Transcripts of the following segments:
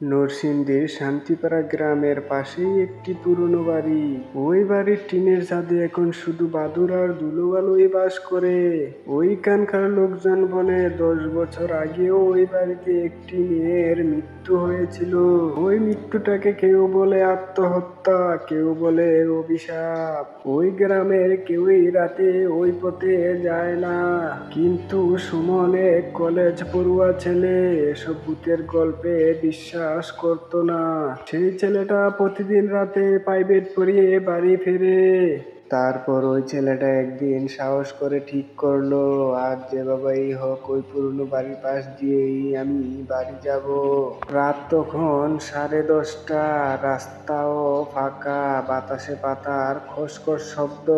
নরসিংদীর শান্তিপাড়া গ্রামের পাশেই একটি পুরনো বাড়ি। ওই বাড়ির টিনের ছাদে এখন শুধু বাদুড় আর ধুলোবালুই বাস করে। ওইখানকার লোকজন বলে 10 বছর আগেও ওই বাড়িতে একটি মেয়ের মৃত্যু হয়েছিল। ওই মৃত্যুটাকে কেউ বলে আত্মহত্যা, কেউ বলে অভিশাপ। ওই গ্রামের কেউই রাতে ওই পথে যায় না, কিন্তু সুমন এক কলেজ পড়ুয়া ছেলে এসব ভূতের গল্পে বিশ্বাস করতো না। সেই ছেলেটা প্রতিদিন রাতে প্রাইভেট পড়িয়ে বাড়ি ফিরে। তারপর ওই ছেলেটা একদিন সাহস করে ঠিক করলো, আজ যেভাবেই হোক ওই পুরনো বাড়ির পাশ দিয়েই আমি বাড়ি যাব। রাত তখন 10:30, রাস্তাও ফাঁকা, বাতাসে পাতার খসখস শব্দ।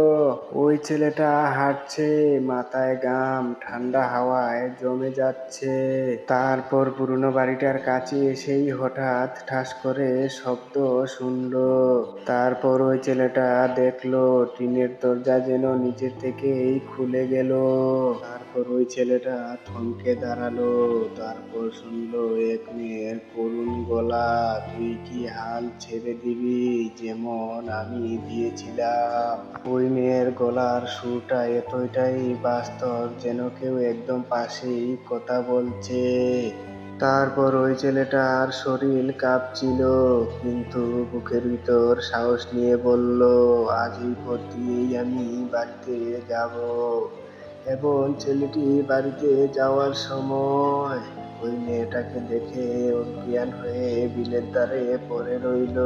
ওই ছেলেটা হাঁটছে, মাথায় ঘাম ঠান্ডা হাওয়ায় জমে যাচ্ছে। তারপর পুরনো বাড়িটার কাছে এসেই হঠাৎ ঠাস করে শব্দ শুনলো। তারপর ওই ছেলেটা দেখলো টিনের দরজা যেন নিজে থেকেই খুলে গেল। তারপর ওই ছেলেটা থমকে দাঁড়ালো। তারপর শুনলো এক মেয়ের করুণ গলা, তুই কি হাল ছেড়ে দিবি যেমন আমি দিয়েছিলাম। ওই মেয়ের গলার সুরটা এতটাই বাস্তব যেন কেউ একদম পাশেই কথা বলছে। তারপর ওই ছেলেটার শরীর কাঁপছিল, কিন্তু বুকের ভিতর সাহস নিয়ে বলল, আজ এই পথ দিয়েই আমি বাড়িতে যাব। এবং ছেলেটি বাড়িতে যাওয়ার সময় ওই মেয়েটাকে দেখে অজ্ঞান হয়ে বিলের ধারে পড়ে রইল।